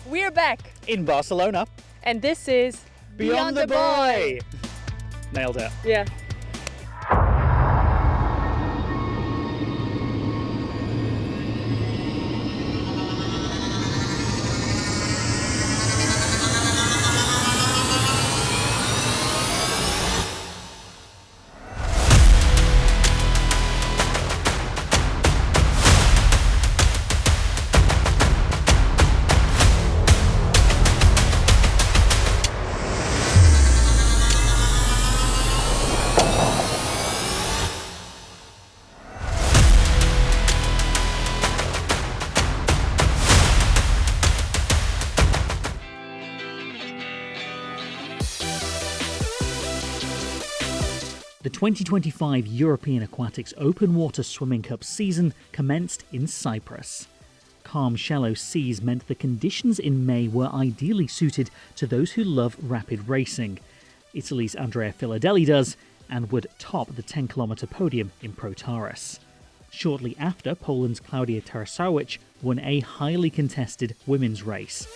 We're back in Barcelona. and this is Beyond the Buoy. Nailed it. Yeah. The 2025 European Aquatics Open Water Swimming Cup season commenced in Cyprus. Calm, shallow seas meant the conditions in May were ideally suited to those who love rapid racing. Italy's Andrea Filadelli does, and would top the 10-kilometre podium in Protaras. Shortly after, Poland's Klaudia Tarasowicz won a highly contested women's race.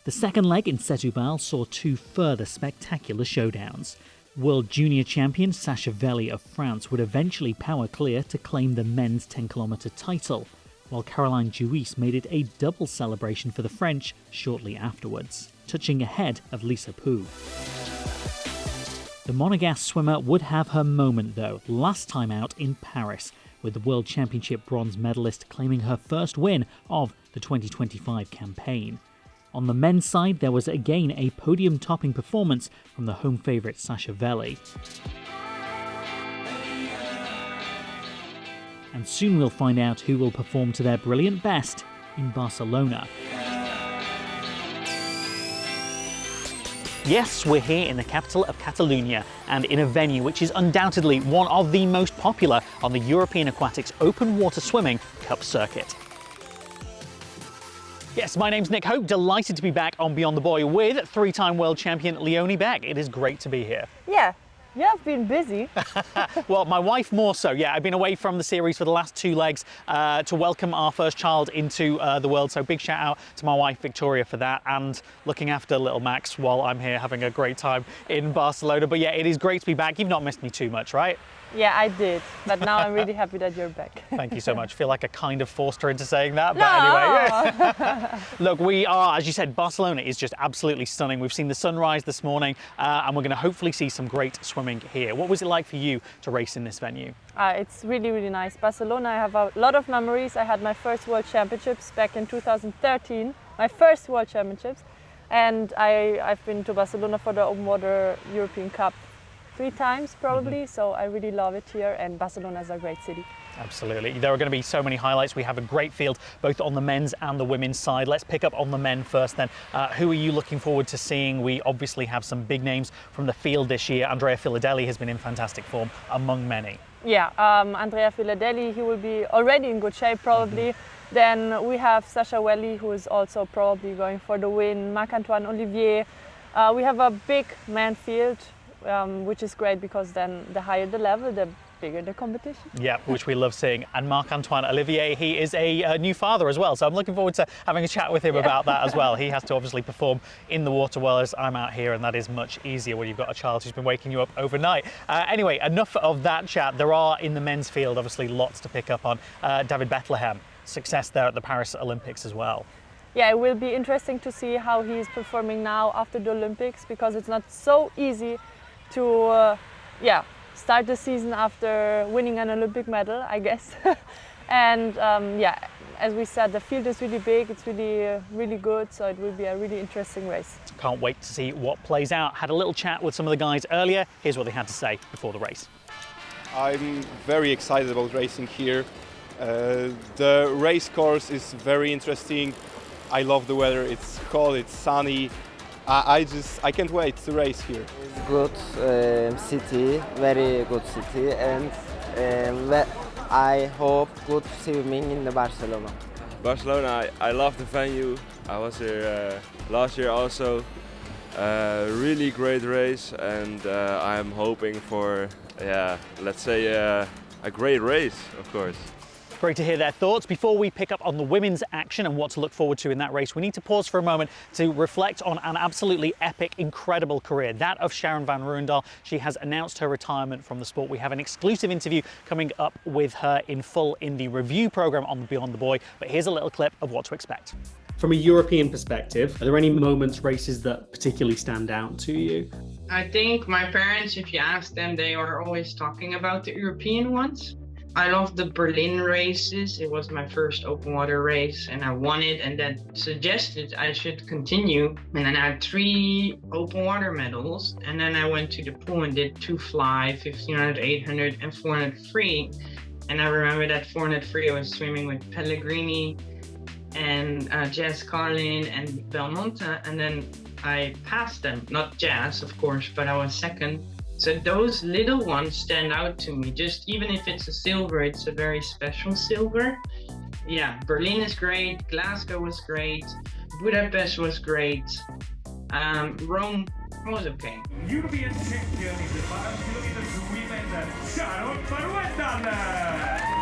The second leg in Setúbal saw two further spectacular showdowns. World Junior champion Sacha Velly of France would eventually power clear to claim the men's 10-kilometre title, while Caroline Jouisse made it a double celebration for the French shortly afterwards, touching ahead of Lisa Pou. The Monegasque swimmer would have her moment though, last time out in Paris, with the World Championship bronze medalist claiming her first win of the 2025 campaign. On the men's side, there was again a podium-topping performance from the home favourite Sacha Velly. And soon we'll find out who will perform to their brilliant best in Barcelona. Yes, we're here in the capital of Catalonia and in a venue which is undoubtedly one of the most popular on the European Aquatics Open Water Swimming Cup circuit. Yes, my name's Nick Hope, delighted to be back on Beyond the Buoy with three-time world champion Leonie Beck. It is great to be here. Yeah. You have been busy. Well, my wife more so, yeah. I've been away from the series for the last two legs to welcome our first child into the world. So big shout out to my wife, Victoria, for that, and looking after little Max while I'm here having a great time in Barcelona. But yeah, it is great to be back. You've not missed me too much, right? Yeah, I did. But now I'm really happy that you're back. Thank you so much. I feel like I kind of forced her into saying that. But No. anyway. Look, we are, as you said, Barcelona is just absolutely stunning. We've seen the sunrise this morning and we're going to hopefully see some great swimming here. What was it like for you to race in this venue? It's really, really nice. Barcelona, I have a lot of memories. I had my first World Championships back in 2013, my first World Championships. And I've been to Barcelona for the Open Water European Cup 3 times probably, so I really love it here, and Barcelona is a great city. Absolutely. There are going to be so many highlights. We have a great field both on the men's and the women's side. Let's pick up on the men first then. Who are you looking forward to seeing? We obviously have some big names from the field this year. Andrea Filadelli has been in fantastic form among many. Yeah, Andrea Filadelli, he will be already in good shape probably. Then we have Sacha Velly, who is also probably going for the win. Marc-Antoine Olivier. We have a big man field, which is great because then the higher the level, the bigger the competition. Yeah, which we love seeing. And Marc-Antoine Olivier, he is a new father as well, so I'm looking forward to having a chat with him about that as well. He has to obviously perform in the water while I'm out here, and that is much easier when you've got a child who's been waking you up overnight. Anyway, enough of that chat. There are in the men's field obviously lots to pick up on. David Bethlehem, success there at the Paris Olympics as well. Yeah, it will be interesting to see how he's performing now after the Olympics, because it's not so easy to start the season after winning an Olympic medal, I guess. And as we said, the field is really big, it's really good, so it will be a really interesting race. Can't wait to see what plays out. Had a little chat with some of the guys earlier. Here's what they had to say before the race. I'm very excited about racing here. The race course is very interesting. I love the weather, it's cold, it's sunny. I can't wait to race here. It's good city, very good city, and I hope good swimming in the Barcelona. Barcelona, I love the venue. I was here last year also. Really great race, and I'm hoping for, let's say a great race, of course. Great to hear their thoughts. Before we pick up on the women's action and what to look forward to in that race, we need to pause for a moment to reflect on an absolutely epic, incredible career, that of Sharon van Rooyendaal. She has announced her retirement from the sport. We have an exclusive interview coming up with her in full in the review programme on Beyond the Buoy, but here's a little clip of what to expect. From a European perspective, are there any moments, races that particularly stand out to you? I think my parents, if you ask them, they are always talking about the European ones. I love the Berlin races. It was my first open water race and I won it, and that suggested I should continue. And then I had 3 open water medals, and then I went to the pool and did 2 fly, 1500, 800 and 400 free. And I remember that 400 free I was swimming with Pellegrini and Jazz Carlin and Belmonte, and then I passed them, not Jazz of course, but I was second. So those little ones stand out to me. Just even if it's a silver, it's a very special silver. Yeah, Berlin is great, Glasgow was great, Budapest was great, Rome was okay. European champion in the 500 kilometers women, Sacha Velly.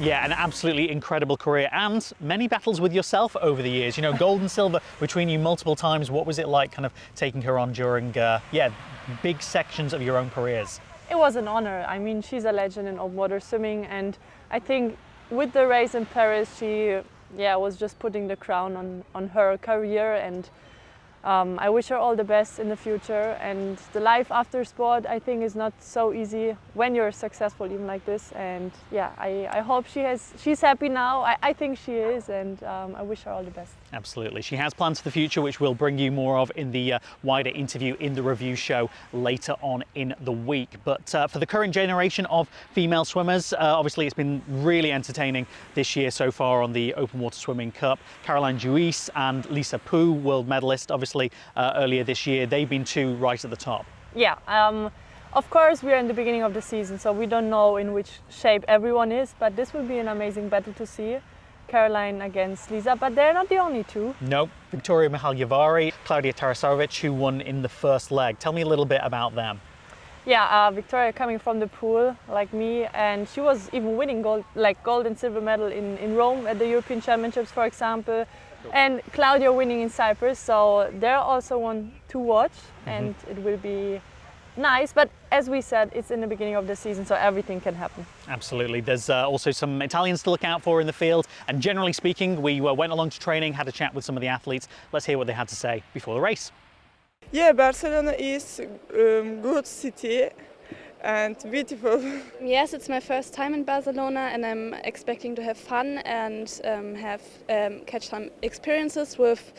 Yeah, an absolutely incredible career and many battles with yourself over the years. You know, gold and silver between you multiple times. What was it like kind of taking her on during, big sections of your own careers? It was an honor. I mean, she's a legend in open water swimming, and I think with the race in Paris, she was just putting the crown on her career, and I wish her all the best in the future. And the life after sport, I think, is not so easy when you're successful even like this. And yeah, I hope she's happy now. I think she is, and I wish her all the best. Absolutely. She has plans for the future, which we'll bring you more of in the wider interview in the review show later on in the week. But for the current generation of female swimmers, obviously it's been really entertaining this year so far on the Open Water Swimming Cup. Caroline Juice and Lisa Pou, world medalist, obviously earlier this year. They've been 2 right at the top. Yeah. Of course, we are in the beginning of the season, so we don't know in which shape everyone is, but this will be an amazing battle to see. Caroline against Lisa, but they're not the only 2. No, Victoria Mihaljevari, Claudia Tarasovic, who won in the first leg. Tell me a little bit about them. Yeah, Victoria coming from the pool like me, and she was even winning gold and silver medal in Rome at the European Championships, for example. And Claudia winning in Cyprus, so they're also one to watch, and it will be nice. But as we said, it's in the beginning of the season, so everything can happen. Absolutely. There's also some Italians to look out for in the field, and generally speaking, we went along to training, had a chat with some of the athletes. Let's hear what they had to say before the race. Yeah, Barcelona is good city and beautiful. Yes, it's my first time in Barcelona, and I'm expecting to have fun and catch some experiences with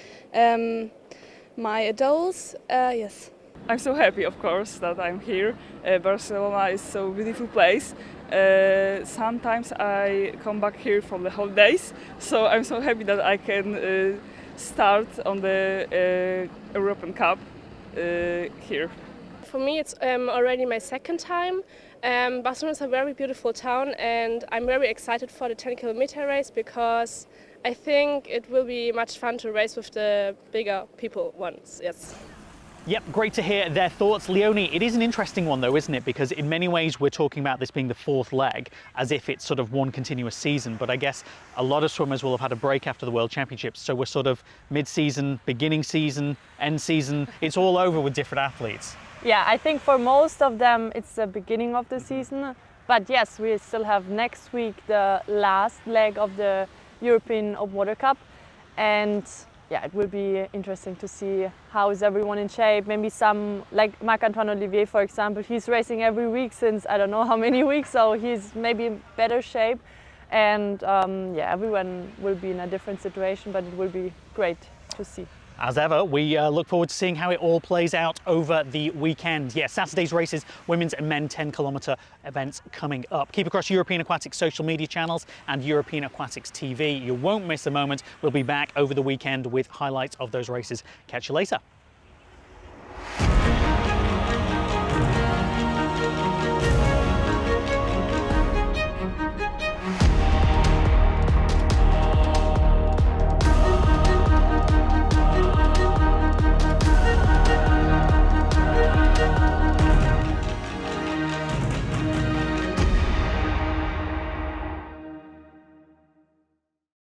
my adults. Yes. I'm so happy, of course, that I'm here. Barcelona is so beautiful place. Sometimes I come back here from the holidays, so I'm so happy that I can start on the European Cup here. For me, it's already my second time. Barcelona is a very beautiful town, and I'm very excited for the 10-kilometer race because I think it will be much fun to race with the bigger people ones. Yes. Yep, great to hear their thoughts. Leonie, it is an interesting one though, isn't it? Because in many ways we're talking about this being the 4th leg as if it's sort of one continuous season. But I guess a lot of swimmers will have had a break after the World Championships. So we're sort of mid-season, beginning season, end season. It's all over with different athletes. Yeah, I think for most of them it's the beginning of the season. But yes, we still have next week the last leg of the European Open Water Cup. And yeah, it will be interesting to see how is everyone in shape. Maybe some, like Marc-Antoine Olivier, for example, he's racing every week since I don't know how many weeks, so he's maybe in better shape. And everyone will be in a different situation, but it will be great to see. As ever, we look forward to seeing how it all plays out over the weekend. Yeah, Saturday's races, women's and men 10-kilometer events coming up. Keep across European Aquatics social media channels and European Aquatics TV. You won't miss a moment. We'll be back over the weekend with highlights of those races. Catch you later.